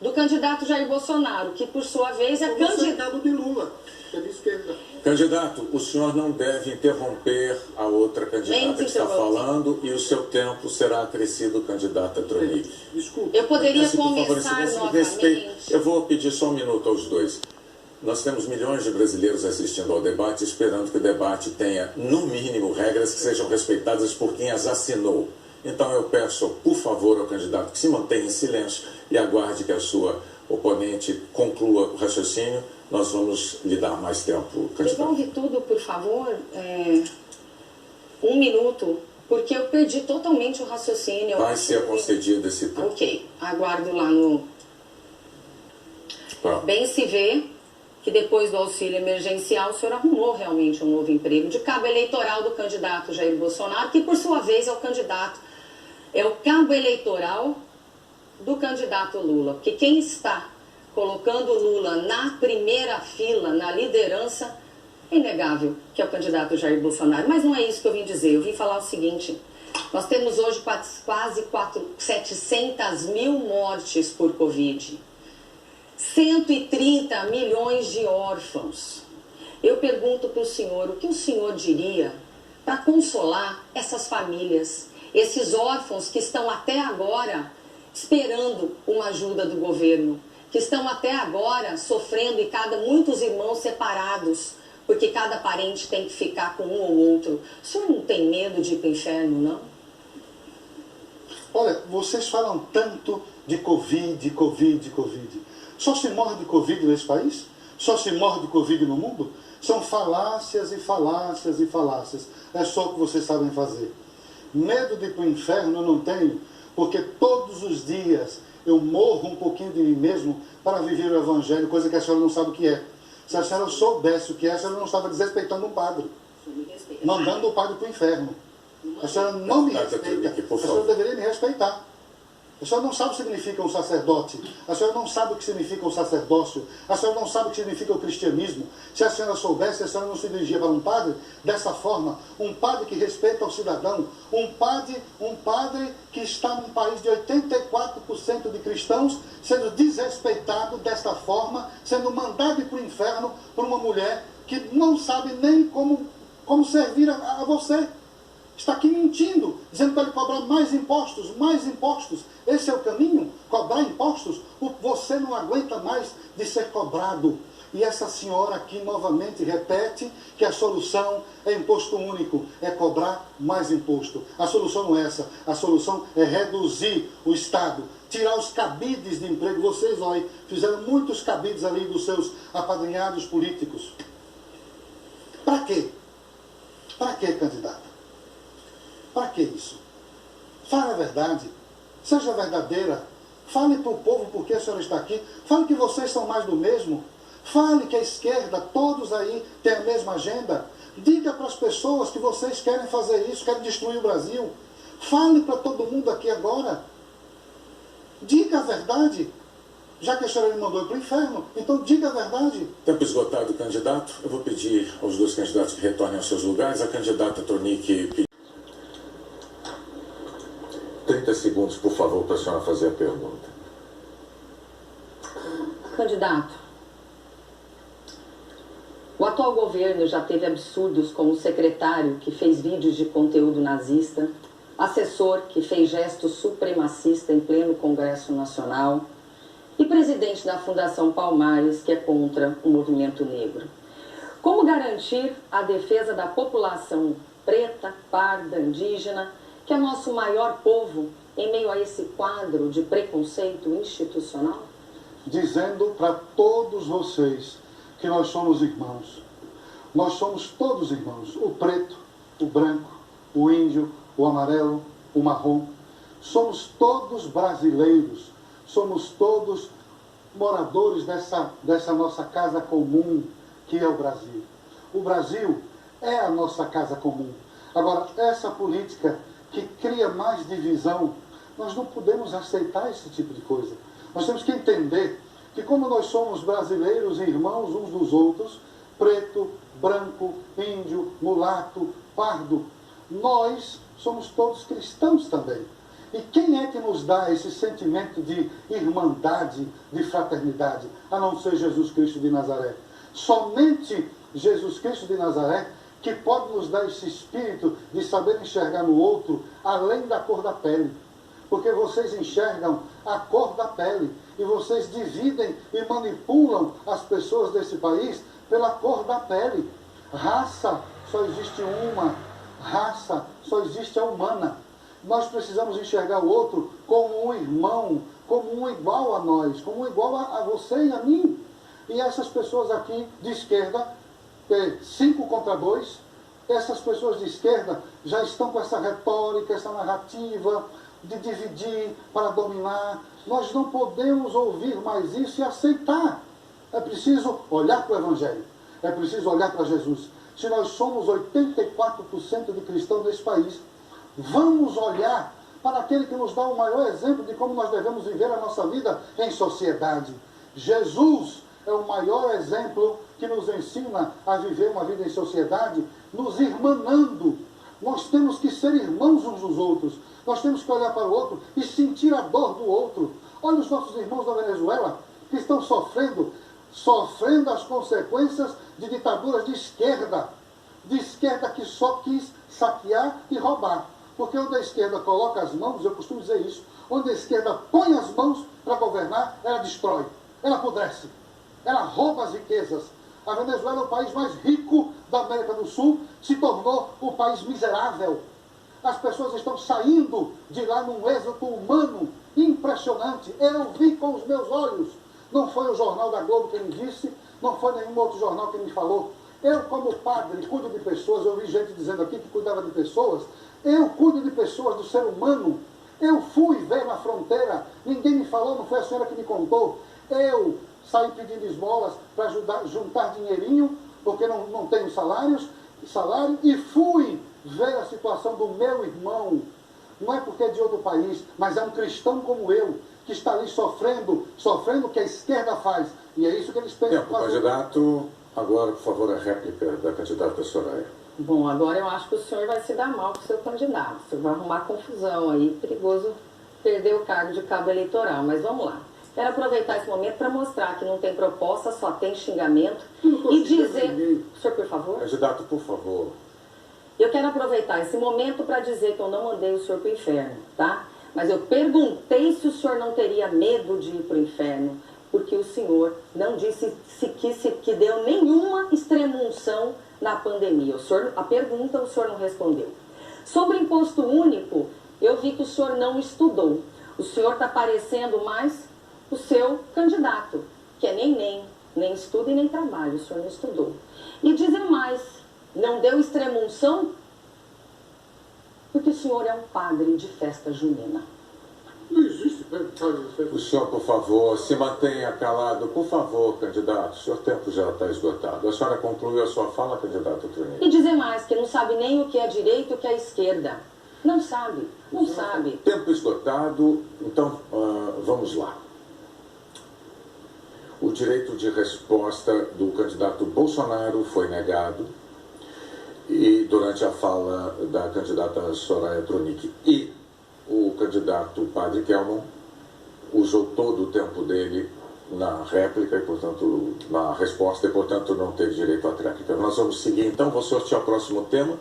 do candidato Jair Bolsonaro, que por sua vez é candidato de Lula, é de esquerda. Candidato, o senhor não deve interromper a outra candidata que está falando e o seu tempo será acrescido, candidata Tronic. Desculpa. Eu poderia começar novamente. Eu vou pedir só um minuto aos dois. Nós temos milhões de brasileiros assistindo ao debate, esperando que o debate tenha, no mínimo, regras que sejam respeitadas por quem as assinou. Então eu peço, por favor, ao candidato que se mantenha em silêncio e aguarde que a sua oponente conclua o raciocínio. Nós vamos lhe dar mais tempo, candidato. Devolve tudo, por favor. Um minuto, porque eu perdi totalmente o raciocínio. Vai ser concedido esse tempo. Ok, aguardo lá no... Bem se vê que depois do auxílio emergencial o senhor arrumou realmente um novo emprego de cabo eleitoral do candidato Jair Bolsonaro, que por sua vez é o cabo eleitoral do candidato Lula. Porque quem está colocando Lula na primeira fila, na liderança, é inegável que é o candidato Jair Bolsonaro. Mas não é isso que eu vim dizer. Eu vim falar o seguinte: nós temos hoje quase 700 mil mortes por Covid. 130 milhões de órfãos. Eu pergunto para o senhor, o que o senhor diria para consolar essas famílias, esses órfãos que estão até agora esperando uma ajuda do governo, que estão até agora sofrendo e muitos irmãos separados, porque cada parente tem que ficar com um ou outro. O senhor não tem medo de ir para o inferno, não? Olha, vocês falam tanto de Covid. Só se morre de Covid nesse país? Só se morre de Covid no mundo? São falácias e falácias e falácias. É só o que vocês sabem fazer. Medo de ir para o inferno eu não tenho, porque todos os dias eu morro um pouquinho de mim mesmo para viver o Evangelho, coisa que a senhora não sabe o que é. Se a senhora soubesse o que é, a senhora não estava desrespeitando um padre, mandando o padre para o inferno. A senhora não me respeita, a senhora deveria me respeitar. A senhora não sabe o que significa um sacerdote, a senhora não sabe o que significa um sacerdócio, a senhora não sabe o que significa o cristianismo. Se a senhora soubesse, a senhora não se dirigia para um padre dessa forma, um padre que respeita o cidadão, um padre que está num país de 84% de cristãos, sendo desrespeitado desta forma, sendo mandado para o inferno por uma mulher que não sabe nem como servir a você. Está aqui mentindo, dizendo para ele cobrar mais impostos, mais impostos. Esse é o caminho? Cobrar impostos? Você não aguenta mais de ser cobrado. E essa senhora aqui novamente repete que a solução é imposto único, é cobrar mais imposto. A solução não é essa, a solução é reduzir o Estado, tirar os cabides de emprego. Vocês, olha, fizeram muitos cabides ali dos seus apadrinhados políticos. Para quê? Para quê, candidata? Para que isso? Fale a verdade. Seja verdadeira. Fale para o povo por que a senhora está aqui. Fale que vocês são mais do mesmo. Fale que a esquerda, todos aí, têm a mesma agenda. Diga para as pessoas que vocês querem fazer isso, querem destruir o Brasil. Fale para todo mundo aqui agora. Diga a verdade. Já que a senhora me mandou para o inferno, então diga a verdade. Tempo esgotado, candidato. Eu vou pedir aos dois candidatos que retornem aos seus lugares. A candidata Tronic... 30 segundos, por favor, para a senhora fazer a pergunta. Candidato, o atual governo já teve absurdos como o secretário que fez vídeos de conteúdo nazista, assessor que fez gesto supremacista em pleno Congresso Nacional e presidente da Fundação Palmares, que é contra o movimento negro. Como garantir a defesa da população preta, parda, indígena, que é o nosso maior povo, em meio a esse quadro de preconceito institucional? Dizendo para todos vocês que nós somos irmãos. Nós somos todos irmãos. O preto, o branco, o índio, o amarelo, o marrom. Somos todos brasileiros. Somos todos moradores dessa nossa casa comum, que é o Brasil. O Brasil é a nossa casa comum. Agora, essa política que cria mais divisão, nós não podemos aceitar esse tipo de coisa. Nós temos que entender que como nós somos brasileiros e irmãos uns dos outros, preto, branco, índio, mulato, pardo, nós somos todos cristãos também. E quem é que nos dá esse sentimento de irmandade, de fraternidade, a não ser Jesus Cristo de Nazaré? Somente Jesus Cristo de Nazaré que pode nos dar esse espírito de saber enxergar no outro além da cor da pele. Porque vocês enxergam a cor da pele e vocês dividem e manipulam as pessoas desse país pela cor da pele. Raça só existe uma, raça só existe a humana. Nós precisamos enxergar o outro como um irmão, como um igual a nós, como um igual a você e a mim. E essas pessoas aqui de esquerda, 5 contra 2, essas pessoas de esquerda já estão com essa retórica, essa narrativa de dividir para dominar. Nós não podemos ouvir mais isso e aceitar. É preciso olhar para o Evangelho, é preciso olhar para Jesus. Se nós somos 84% de cristãos nesse país, vamos olhar para aquele que nos dá o maior exemplo de como nós devemos viver a nossa vida em sociedade. Jesus é o maior exemplo que nos ensina a viver uma vida em sociedade, nos irmanando. Nós temos que ser irmãos uns dos outros. Nós temos que olhar para o outro e sentir a dor do outro. Olha os nossos irmãos da Venezuela, que estão sofrendo as consequências de ditaduras de esquerda que só quis saquear e roubar. Porque onde a esquerda coloca as mãos, eu costumo dizer isso, onde a esquerda põe as mãos para governar, ela destrói, ela apodrece, ela rouba as riquezas. A Venezuela é o país mais rico da América do Sul, se tornou o país miserável. As pessoas estão saindo de lá num êxodo humano impressionante. Eu vi com os meus olhos. Não foi o Jornal da Globo que me disse, não foi nenhum outro jornal que me falou. Eu, como padre, cuido de pessoas. Eu vi gente dizendo aqui que cuidava de pessoas. Eu cuido de pessoas, do ser humano. Eu fui ver na fronteira. Ninguém me falou, não foi a senhora que me contou. Eu saí pedindo esmolas para juntar dinheirinho, porque não tenho salário, e fui ver a situação do meu irmão. Não é porque é de outro país, mas é um cristão como eu, que está ali sofrendo o que a esquerda faz. E é isso que eles pensam. Tempo, candidato. Agora, por favor, a réplica da candidata Soraya. Bom, agora eu acho que o senhor vai se dar mal com o seu candidato. O senhor vai arrumar confusão aí, perigoso perder o cargo de cabo eleitoral. Mas vamos lá. Quero aproveitar esse momento para mostrar que não tem proposta, só tem xingamento. E dizer... O senhor, por favor? Candidato, por favor. Eu quero aproveitar esse momento para dizer que eu não mandei o senhor para o inferno, tá? Mas eu perguntei se o senhor não teria medo de ir para o inferno, porque o senhor não disse que deu nenhuma extrema-unção na pandemia. A pergunta o senhor não respondeu. Sobre o imposto único, eu vi que o senhor não estudou. O senhor está parecendo mais o seu candidato, que é nem estuda e nem trabalha. O senhor não estudou. E dizer mais, não deu extrema-unção porque o senhor é um padre de festa junina. Não existe padre de festa. O senhor, por favor, se mantenha calado. Por favor, candidato. O senhor tempo já está esgotado. A senhora concluiu a sua fala, candidato Trunini. E dizer mais, que não sabe nem o que é direita e o que é esquerda. Não sabe, não sabe. Tempo esgotado. Então, vamos lá. O direito de resposta do candidato Bolsonaro foi negado. E durante a fala da candidata Soraya Tronic e o candidato Padre Kelman usou todo o tempo dele na réplica e, portanto, na resposta, e, portanto, não teve direito à tréplica. Nós vamos seguir, então, vou sortear o próximo tema.